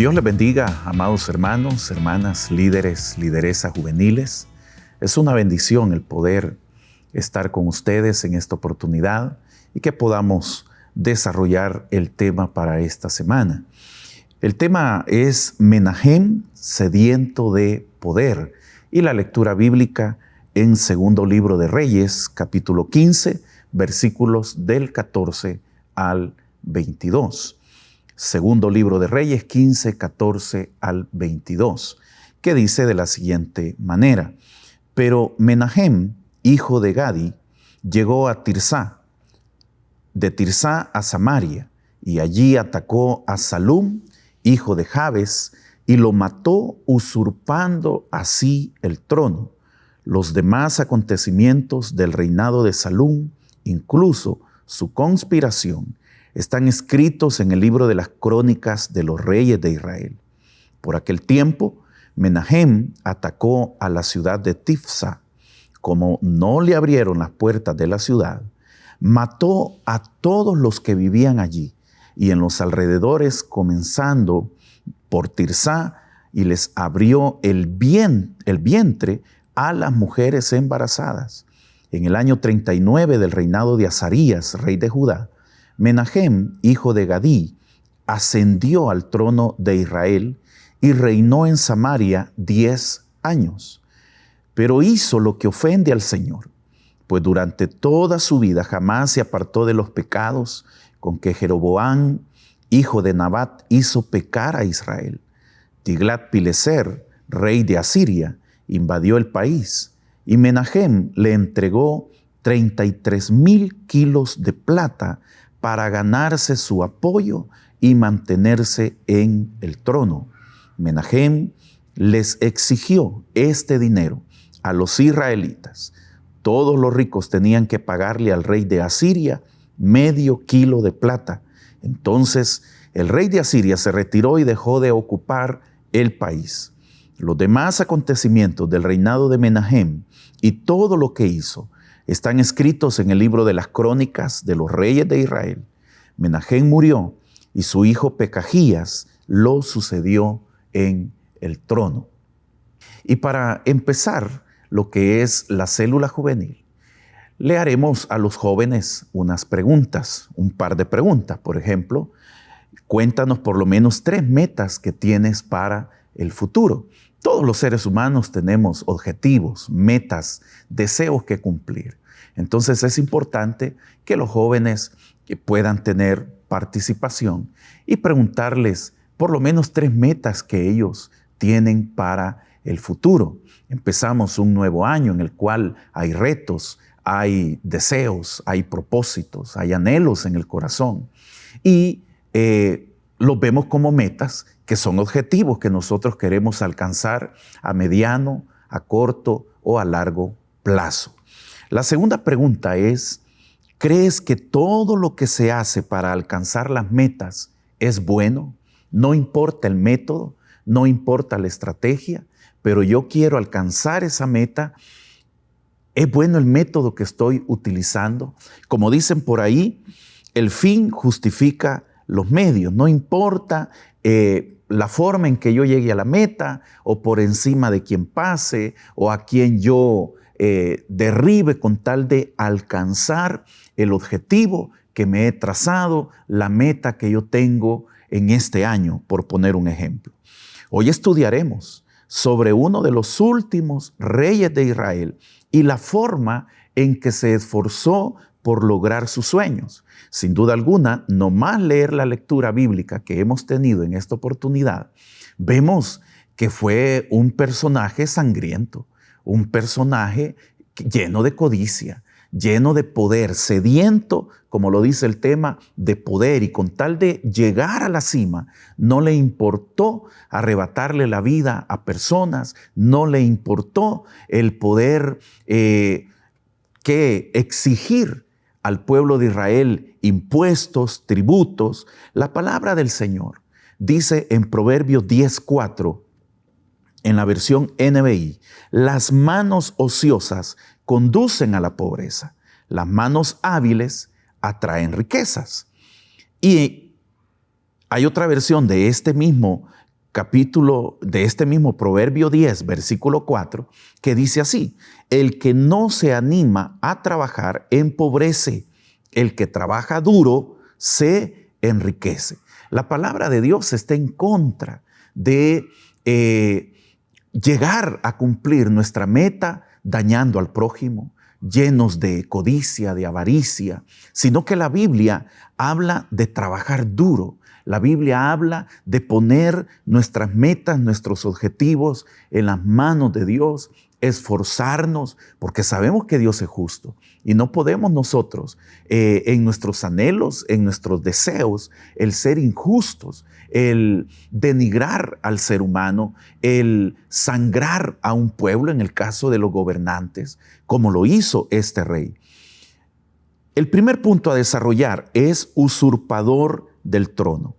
Dios les bendiga, amados hermanos, hermanas, líderes, lideresas juveniles. Es una bendición el poder estar con ustedes en esta oportunidad y que podamos desarrollar el tema para esta semana. El tema es Menahem, sediento de poder, y la lectura bíblica en Segundo Libro de Reyes, capítulo 15, versículos del 14 al 22. Segundo Libro de Reyes 15, 14 al 22, que dice de la siguiente manera: Pero Menahem, hijo de Gadi, llegó a Tirsá, de Tirsá a Samaria, y allí atacó a Salum, hijo de Jabes, y lo mató, usurpando así el trono. Los demás acontecimientos del reinado de Salum, incluso su conspiración, están escritos en el libro de las crónicas de los reyes de Israel. Por aquel tiempo, Menahem atacó a la ciudad de Tifsa. Como no le abrieron las puertas de la ciudad, mató a todos los que vivían allí y en los alrededores, comenzando por Tirsá, y les abrió el vientre a las mujeres embarazadas. En el año 39 del reinado de Azarías, rey de Judá, Menahem, hijo de Gadí, ascendió al trono de Israel y reinó en Samaria 10 años. Pero hizo lo que ofende al Señor, pues durante toda su vida jamás se apartó de los pecados con que Jeroboam, hijo de Nabat, hizo pecar a Israel. Tiglat-Pileser, rey de Asiria, invadió el país, y Menahem le entregó 33,000 kilos de plata para ganarse su apoyo y mantenerse en el trono. Menahem les exigió este dinero a los israelitas. Todos los ricos tenían que pagarle al rey de Asiria medio kilo de plata. Entonces el rey de Asiria se retiró y dejó de ocupar el país. Los demás acontecimientos del reinado de Menahem y todo lo que hizo están escritos en el libro de las crónicas de los reyes de Israel. Menahem murió y su hijo Pekajías lo sucedió en el trono. Y para empezar lo que es la célula juvenil, le haremos a los jóvenes unas preguntas, un par de preguntas. Por ejemplo, cuéntanos por lo menos 3 metas que tienes para el futuro. Todos los seres humanos tenemos objetivos, metas, deseos que cumplir. Entonces es importante que los jóvenes puedan tener participación y preguntarles por lo menos 3 metas que ellos tienen para el futuro. Empezamos un nuevo año en el cual hay retos, hay deseos, hay propósitos, hay anhelos en el corazón. Y los vemos como metas que son objetivos que nosotros queremos alcanzar a mediano, a corto o a largo plazo. La segunda pregunta es: ¿crees que todo lo que se hace para alcanzar las metas es bueno? No importa el método, no importa la estrategia, pero yo quiero alcanzar esa meta. ¿Es bueno el método que estoy utilizando? Como dicen por ahí, el fin justifica los medios. No importa la forma en que yo llegue a la meta, o por encima de quien pase, o a quien yo derribe, con tal de alcanzar el objetivo que me he trazado, la meta que yo tengo en este año, por poner un ejemplo. Hoy estudiaremos sobre uno de los últimos reyes de Israel y la forma en que se esforzó por lograr sus sueños. Sin duda alguna, nomás leer la lectura bíblica que hemos tenido en esta oportunidad, vemos que fue un personaje sangriento, un personaje lleno de codicia, lleno de poder, sediento, como lo dice el tema, de poder, y con tal de llegar a la cima, no le importó arrebatarle la vida a personas, no le importó el poder que exigir al pueblo de Israel impuestos, tributos. La palabra del Señor dice en Proverbios 10:4, en la versión NBI: las manos ociosas conducen a la pobreza, las manos hábiles atraen riquezas. Y hay otra versión de este mismo capítulo de este mismo Proverbio 10, versículo 4, que dice así: el que no se anima a trabajar empobrece, el que trabaja duro se enriquece. La palabra de Dios está en contra de llegar a cumplir nuestra meta dañando al prójimo, llenos de codicia, de avaricia, sino que la Biblia habla de trabajar duro. La Biblia habla de poner nuestras metas, nuestros objetivos en las manos de Dios, esforzarnos, porque sabemos que Dios es justo y no podemos nosotros en nuestros anhelos, en nuestros deseos, el ser injustos, el denigrar al ser humano, el sangrar a un pueblo en el caso de los gobernantes, como lo hizo este rey. El primer punto a desarrollar es usurpador del trono.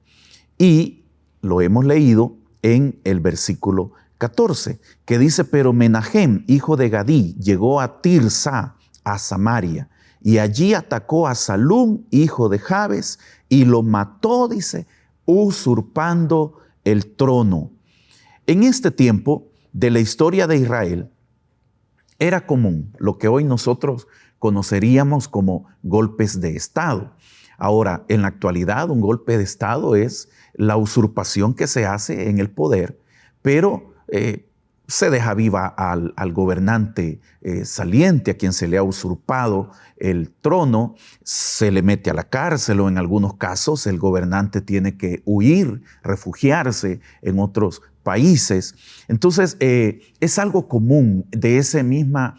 Y lo hemos leído en el versículo 14, que dice: pero Menahem, hijo de Gadí, llegó a Tirsa, a Samaria, y allí atacó a Salum, hijo de Jabes, y lo mató, dice, usurpando el trono. En este tiempo de la historia de Israel, era común lo que hoy nosotros conoceríamos como golpes de Estado. Ahora, en la actualidad, un golpe de Estado es la usurpación que se hace en el poder, pero se deja viva al gobernante saliente, a quien se le ha usurpado el trono, se le mete a la cárcel, o en algunos casos el gobernante tiene que huir, refugiarse en otros países. Entonces, es algo común de esa misma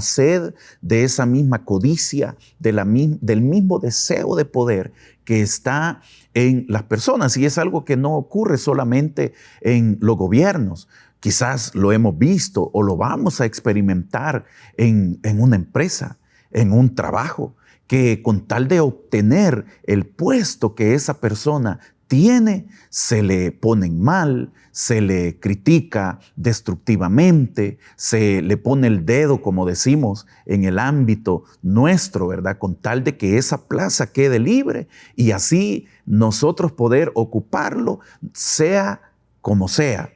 sed, de esa misma codicia, del mismo deseo de poder que está en las personas. Y es algo que no ocurre solamente en los gobiernos. Quizás lo hemos visto o lo vamos a experimentar en una empresa, en un trabajo, que con tal de obtener el puesto que esa persona tiene, se le ponen mal, se le critica destructivamente, se le pone el dedo, como decimos, en el ámbito nuestro, ¿verdad? Con tal de que esa plaza quede libre y así nosotros poder ocuparlo, sea como sea.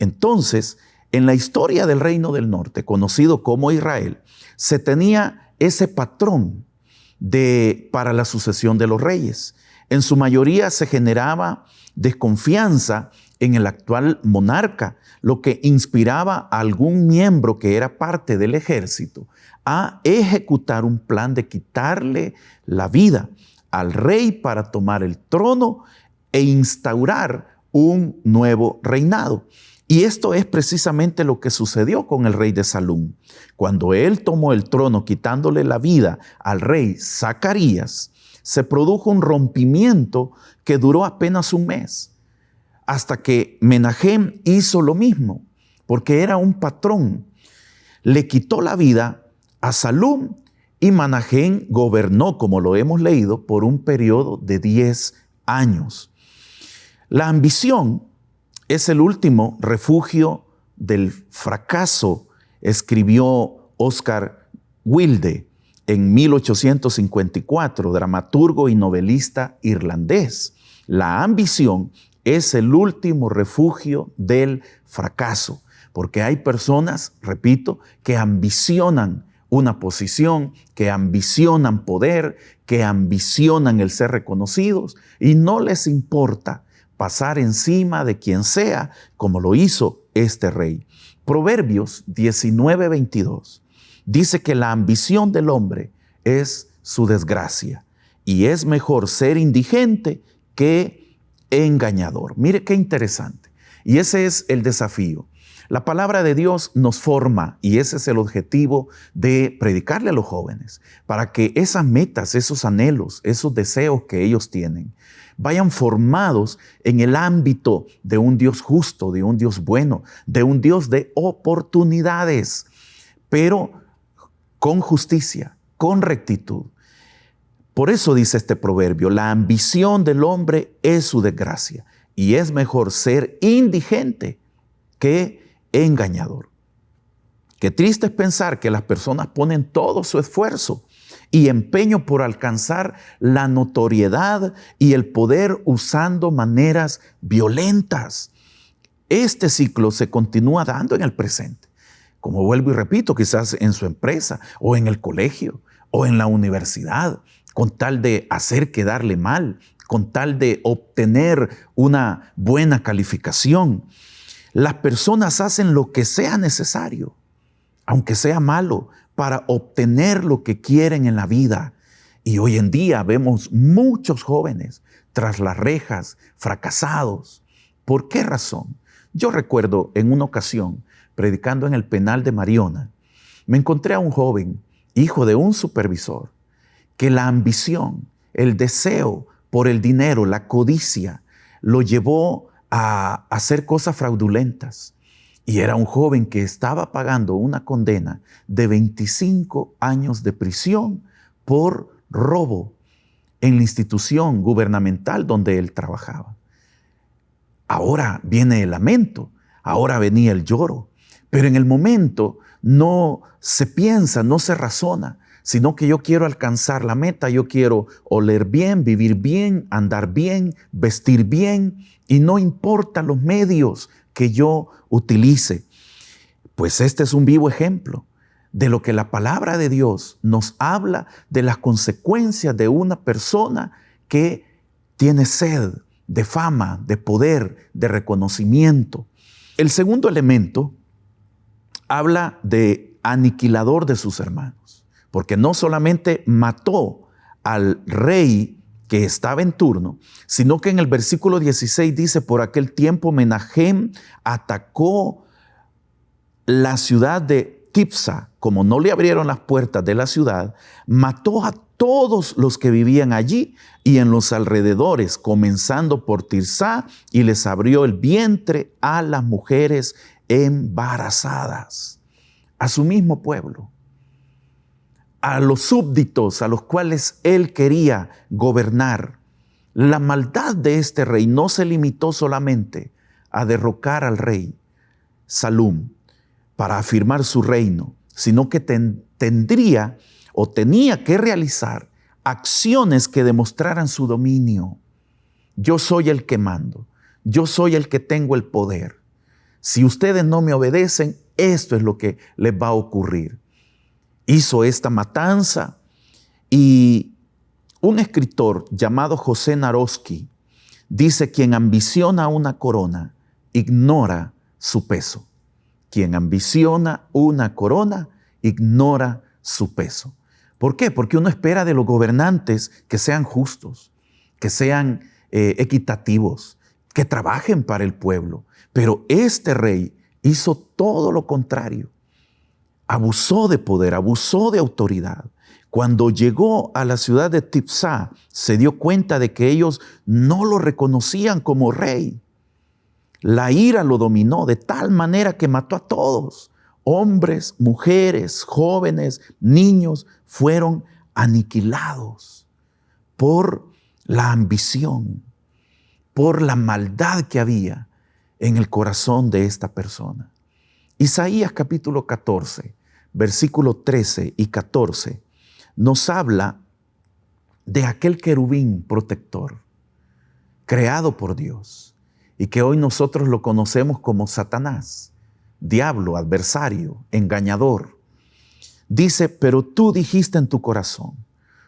Entonces, en la historia del Reino del Norte, conocido como Israel, se tenía ese patrón para la sucesión de los reyes. En su mayoría se generaba desconfianza en el actual monarca, lo que inspiraba a algún miembro que era parte del ejército a ejecutar un plan de quitarle la vida al rey para tomar el trono e instaurar un nuevo reinado. Y esto es precisamente lo que sucedió con el rey de Salum. Cuando él tomó el trono quitándole la vida al rey Zacarías, se produjo un rompimiento que duró apenas un mes, hasta que Menahem hizo lo mismo, porque era un patrón. Le quitó la vida a Salum y Menahem gobernó, como lo hemos leído, por un periodo de 10 años. La ambición es el último refugio del fracaso, escribió Oscar Wilde en 1854, dramaturgo y novelista irlandés. La ambición es el último refugio del fracaso, porque hay personas, repito, que ambicionan una posición, que ambicionan poder, que ambicionan el ser reconocidos y no les importa pasar encima de quien sea, como lo hizo este rey. Proverbios 19:22 dice que la ambición del hombre es su desgracia y es mejor ser indigente que engañador. Mire qué interesante. Y ese es el desafío. La palabra de Dios nos forma y ese es el objetivo de predicarle a los jóvenes, para que esas metas, esos anhelos, esos deseos que ellos tienen, vayan formados en el ámbito de un Dios justo, de un Dios bueno, de un Dios de oportunidades, pero con justicia, con rectitud. Por eso dice este proverbio: la ambición del hombre es su desgracia y es mejor ser indigente que engañador. Qué triste es pensar que las personas ponen todo su esfuerzo y empeño por alcanzar la notoriedad y el poder usando maneras violentas. este ciclo se continúa dando en el presente. Como vuelvo y repito, quizás en su empresa o en el colegio o en la universidad, con tal de hacer quedarle mal, con tal de obtener una buena calificación. Las personas hacen lo que sea necesario, aunque sea malo, para obtener lo que quieren en la vida. Y hoy en día vemos muchos jóvenes tras las rejas, fracasados. ¿Por qué razón? Yo recuerdo en una ocasión, predicando en el penal de Mariona, me encontré a un joven, hijo de un supervisor, que la ambición, el deseo por el dinero, la codicia, lo llevó a hacer cosas fraudulentas. Y era un joven que estaba pagando una condena de 25 años de prisión por robo en la institución gubernamental donde él trabajaba. Ahora viene el lamento, ahora venía el lloro, pero en el momento no se piensa, no se razona, sino que yo quiero alcanzar la meta, yo quiero oler bien, vivir bien, andar bien, vestir bien, y no importa los medios que yo utilice. Pues este es un vivo ejemplo de lo que la palabra de Dios nos habla de las consecuencias de una persona que tiene sed de fama, de poder, de reconocimiento. El segundo elemento habla de aniquilador de sus hermanos, porque no solamente mató al rey que estaba en turno, sino que en el versículo 16 dice, por aquel tiempo Menahem atacó la ciudad de Tifsa. Como no le abrieron las puertas de la ciudad, mató a todos los que vivían allí y en los alrededores, comenzando por Tirsá, y les abrió el vientre a las mujeres embarazadas, a su mismo pueblo, a los súbditos a los cuales él quería gobernar. La maldad de este rey no se limitó solamente a derrocar al rey Salum para afirmar su reino, sino que tendría o tenía que realizar acciones que demostraran su dominio. Yo soy el que mando, yo soy el que tengo el poder. Si ustedes no me obedecen, esto es lo que les va a ocurrir. Hizo esta matanza y un escritor llamado José Naroski dice: quien ambiciona una corona ignora su peso. Quien ambiciona una corona ignora su peso. ¿Por qué? Porque uno espera de los gobernantes que sean justos, que sean equitativos, que trabajen para el pueblo. Pero este rey hizo todo lo contrario. Abusó de poder, abusó de autoridad. Cuando llegó a la ciudad de Tifsá, se dio cuenta de que ellos no lo reconocían como rey. La ira lo dominó de tal manera que mató a todos. Hombres, mujeres, jóvenes, niños fueron aniquilados por la ambición, por la maldad que había en el corazón de esta persona. Isaías capítulo 14, versículo 13 y 14, nos habla de aquel querubín protector, creado por Dios, y que hoy nosotros lo conocemos como Satanás, diablo, adversario, engañador. Dice: pero tú dijiste en tu corazón,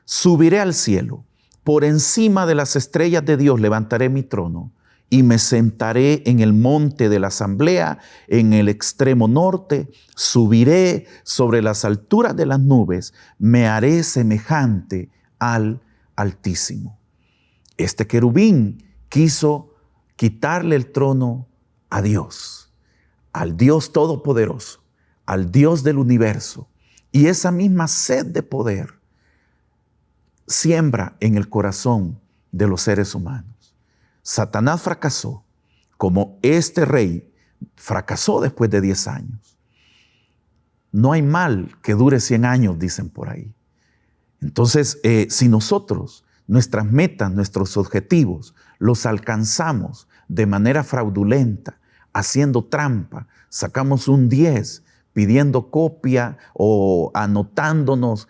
subiré al cielo, por encima de las estrellas de Dios levantaré mi trono, y me sentaré en el monte de la asamblea, en el extremo norte, subiré sobre las alturas de las nubes, me haré semejante al Altísimo. Este querubín quiso quitarle el trono a Dios, al Dios Todopoderoso, al Dios del universo, y esa misma sed de poder siembra en el corazón de los seres humanos. Satanás fracasó, como este rey fracasó después de 10 años. No hay mal que dure 100 años, dicen por ahí. Entonces, si nosotros, nuestras metas, nuestros objetivos, los alcanzamos de manera fraudulenta, haciendo trampa, sacamos un 10, pidiendo copia o anotándonos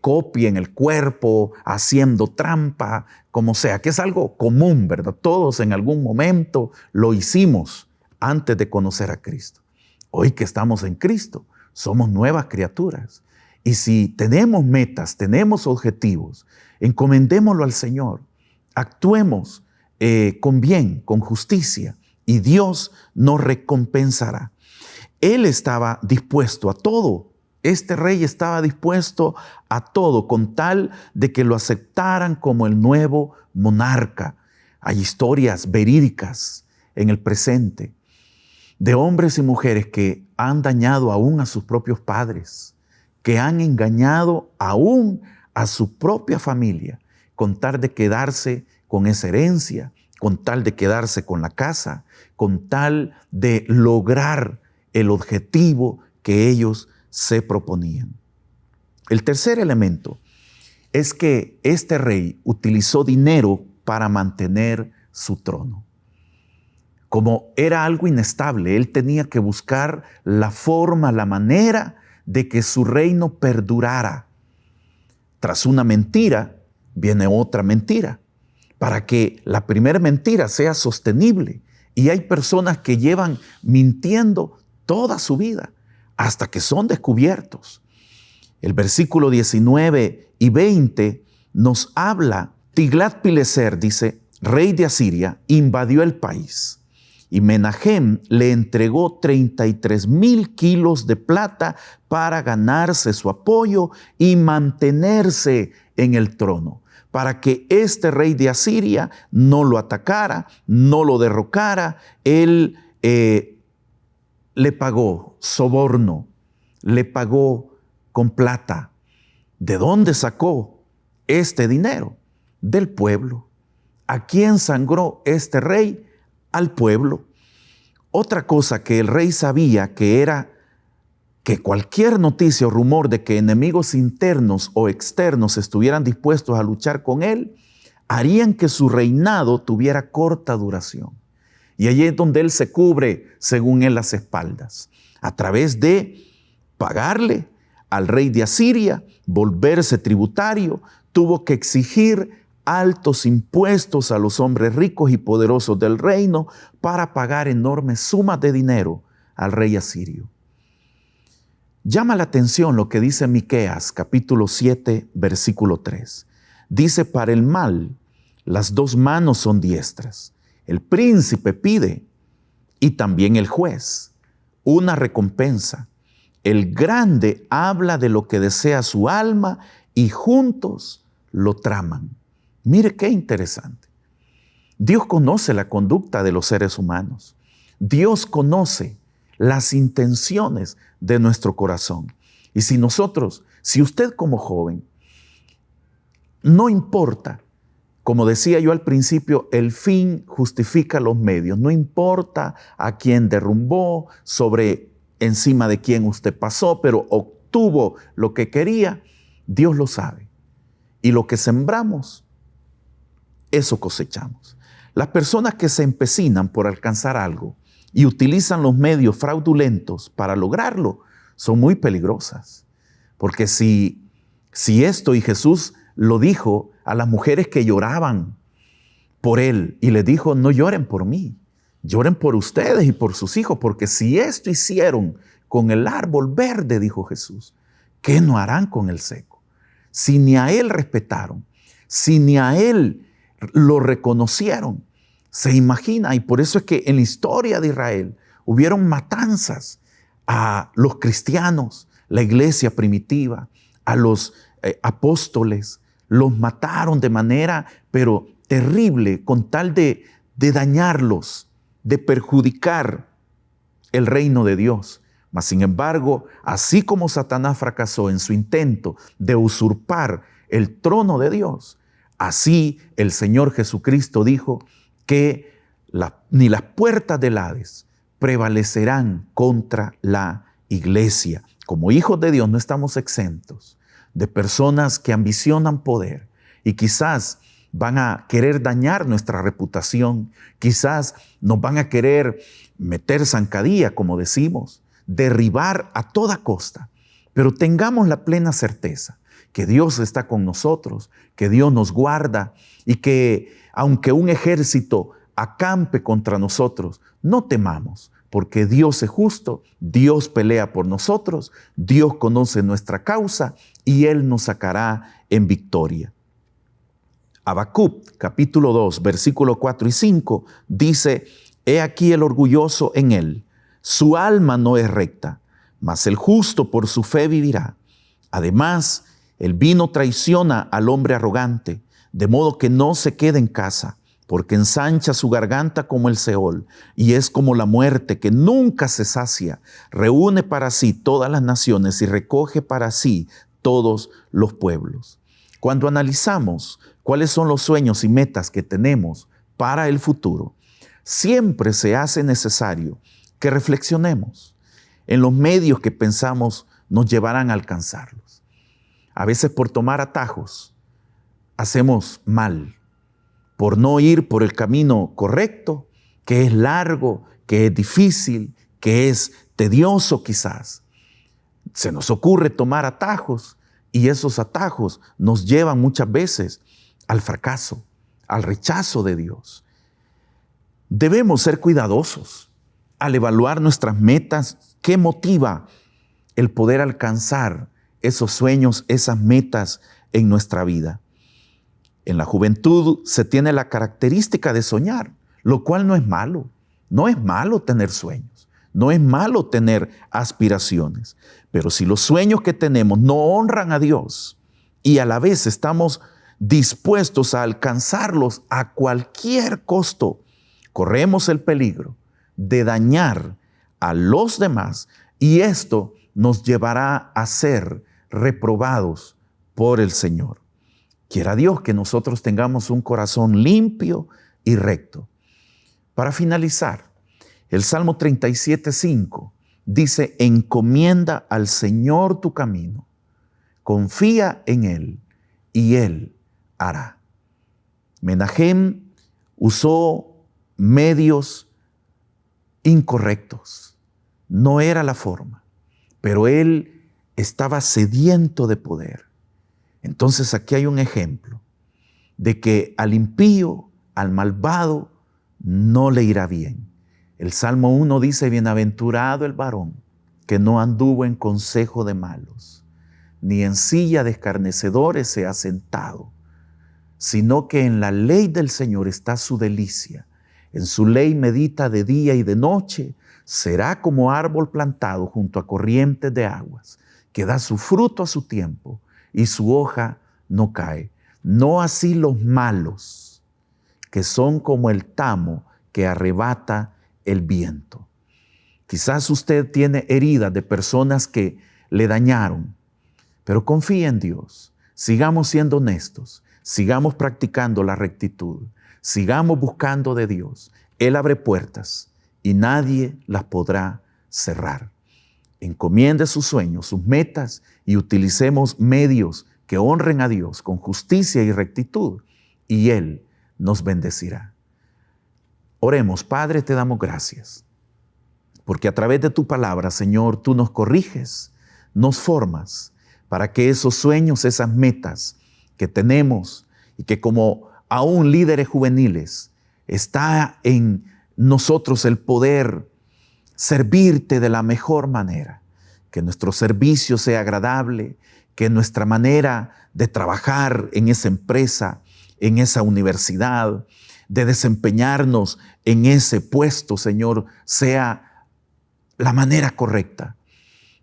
copia en el cuerpo, haciendo trampa, como sea, que es algo común, ¿verdad? Todos en algún momento lo hicimos antes de conocer a Cristo. Hoy que estamos en Cristo, somos nuevas criaturas. Y si tenemos metas, tenemos objetivos, encomendémoslo al Señor. Actuemos con bien, con justicia, y Dios nos recompensará. Él estaba dispuesto a todo. Este rey estaba dispuesto a todo con tal de que lo aceptaran como el nuevo monarca. Hay historias verídicas en el presente de hombres y mujeres que han dañado aún a sus propios padres, que han engañado aún a su propia familia, con tal de quedarse con esa herencia, con tal de quedarse con la casa, con tal de lograr el objetivo que ellos se proponían. El tercer elemento es que este rey utilizó dinero para mantener su trono. Como era algo inestable, él tenía que buscar la forma, la manera de que su reino perdurara. Tras una mentira, viene otra mentira, para que la primera mentira sea sostenible. Y hay personas que llevan mintiendo toda su vida hasta que son descubiertos. El versículo 19 y 20 nos habla, Tiglat-Pileser, dice, rey de Asiria, invadió el país. Y Menahem le entregó 33,000 kilos de plata para ganarse su apoyo y mantenerse en el trono, para que este rey de Asiria no lo atacara, no lo derrocara. Él le pagó soborno, le pagó con plata. ¿De dónde sacó este dinero? Del pueblo. ¿A quién sangró este rey? Al pueblo. Otra cosa que el rey sabía que era que cualquier noticia o rumor de que enemigos internos o externos estuvieran dispuestos a luchar con él, harían que su reinado tuviera corta duración. Y allí es donde él se cubre, según él, las espaldas, a través de pagarle al rey de Asiria, volverse tributario, tuvo que exigir altos impuestos a los hombres ricos y poderosos del reino para pagar enormes sumas de dinero al rey asirio. Llama la atención lo que dice Miqueas, capítulo 7, versículo 3. Dice, para el mal, las dos manos son diestras. El príncipe pide, y también el juez, una recompensa. El grande habla de lo que desea su alma, y juntos lo traman. Mire qué interesante. Dios conoce la conducta de los seres humanos. Dios conoce las intenciones de nuestro corazón. Y si usted como joven, no importa, como decía yo al principio, el fin justifica los medios. No importa a quién derrumbó, encima de quién usted pasó, pero obtuvo lo que quería, Dios lo sabe. Y lo que sembramos, eso cosechamos. Las personas que se empecinan por alcanzar algo y utilizan los medios fraudulentos para lograrlo son muy peligrosas. Porque si esto, y Jesús lo dijo a las mujeres que lloraban por él y le dijo, no lloren por mí, lloren por ustedes y por sus hijos, porque si esto hicieron con el árbol verde, dijo Jesús, ¿qué no harán con el seco? Si ni a él respetaron, si ni a él lo reconocieron, se imagina, y por eso es que en la historia de Israel hubieron matanzas a los cristianos, la iglesia primitiva, a los apóstoles, los mataron de manera, pero terrible, con tal de dañarlos, de perjudicar el reino de Dios. Mas sin embargo, así como Satanás fracasó en su intento de usurpar el trono de Dios, así el Señor Jesucristo dijo que ni las puertas del Hades prevalecerán contra la iglesia. Como hijos de Dios no estamos exentos de personas que ambicionan poder y quizás van a querer dañar nuestra reputación, quizás nos van a querer meter zancadilla, como decimos, derribar a toda costa. Pero tengamos la plena certeza que Dios está con nosotros, que Dios nos guarda y que aunque un ejército acampe contra nosotros, no temamos, porque Dios es justo, Dios pelea por nosotros, Dios conoce nuestra causa y Él nos sacará en victoria. Habacuc, capítulo 2, versículo 4 y 5, dice: He aquí el orgulloso en él, su alma no es recta, mas el justo por su fe vivirá. Además, el vino traiciona al hombre arrogante, de modo que no se quede en casa, porque ensancha su garganta como el Seol, y es como la muerte que nunca se sacia. Reúne para sí todas las naciones y recoge para sí todos los pueblos. Cuando analizamos cuáles son los sueños y metas que tenemos para el futuro, siempre se hace necesario que reflexionemos en los medios que pensamos nos llevarán a alcanzarlos. A veces por tomar atajos hacemos mal, por no ir por el camino correcto, que es largo, que es difícil, que es tedioso quizás. Se nos ocurre tomar atajos y esos atajos nos llevan muchas veces al fracaso, al rechazo de Dios. Debemos ser cuidadosos al evaluar nuestras metas. ¿Qué motiva el poder alcanzar esos sueños, esas metas en nuestra vida? En la juventud se tiene la característica de soñar, lo cual no es malo. No es malo tener sueños, no es malo tener aspiraciones. Pero si los sueños que tenemos no honran a Dios y a la vez estamos dispuestos a alcanzarlos a cualquier costo, corremos el peligro de dañar a los demás y esto nos llevará a ser reprobados por el Señor. Quiera Dios que nosotros tengamos un corazón limpio y recto. Para finalizar, el Salmo 37:5 dice: encomienda al Señor tu camino, confía en Él y Él hará. Menahem usó medios incorrectos, no era la forma, pero él estaba sediento de poder. Entonces aquí hay un ejemplo de que al impío, al malvado, no le irá bien. El Salmo 1 dice: bienaventurado el varón que no anduvo en consejo de malos, ni en silla de escarnecedores se ha sentado, sino que en la ley del Señor está su delicia. En su ley medita de día y de noche. Será como árbol plantado junto a corrientes de aguas, que da su fruto a su tiempo y su hoja no cae. No así los malos, que son como el tamo que arrebata el viento. Quizás usted tiene heridas de personas que le dañaron, pero confíe en Dios. Sigamos siendo honestos, sigamos practicando la rectitud, sigamos buscando de Dios. Él abre puertas y nadie las podrá cerrar. Encomiende sus sueños, sus metas y utilicemos medios que honren a Dios con justicia y rectitud y Él nos bendecirá. Oremos. Padre, te damos gracias porque a través de tu palabra, Señor, tú nos corriges, nos formas para que esos sueños, esas metas que tenemos y que como aún líderes juveniles está en nosotros el poder servirte de la mejor manera, que nuestro servicio sea agradable, que nuestra manera de trabajar en esa empresa, en esa universidad, de desempeñarnos en ese puesto, Señor, sea la manera correcta,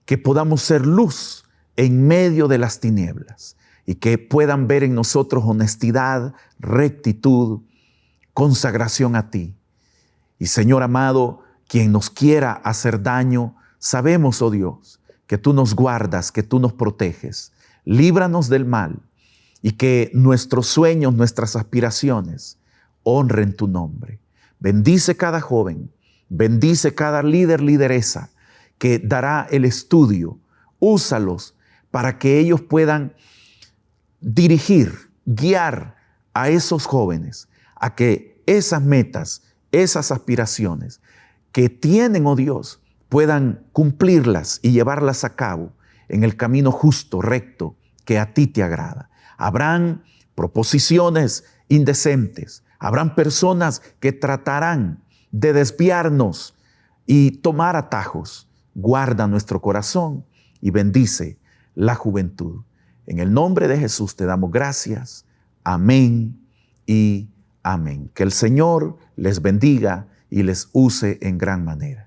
que podamos ser luz en medio de las tinieblas y que puedan ver en nosotros honestidad, rectitud, consagración a ti. Y Señor amado, quien nos quiera hacer daño, sabemos, oh Dios, que tú nos guardas, que tú nos proteges. Líbranos del mal y que nuestros sueños, nuestras aspiraciones honren tu nombre. Bendice cada joven, bendice cada líder, lideresa que dará el estudio. Úsalos para que ellos puedan dirigir, guiar a esos jóvenes a que esas metas, esas aspiraciones que tienen, oh Dios, puedan cumplirlas y llevarlas a cabo en el camino justo, recto, que a ti te agrada. Habrán proposiciones indecentes, Habrán personas que tratarán de desviarnos y tomar atajos. Guarda nuestro corazón y bendice la juventud. En el nombre de Jesús te damos gracias. Amén y amén. Que el Señor les bendiga y les use en gran manera.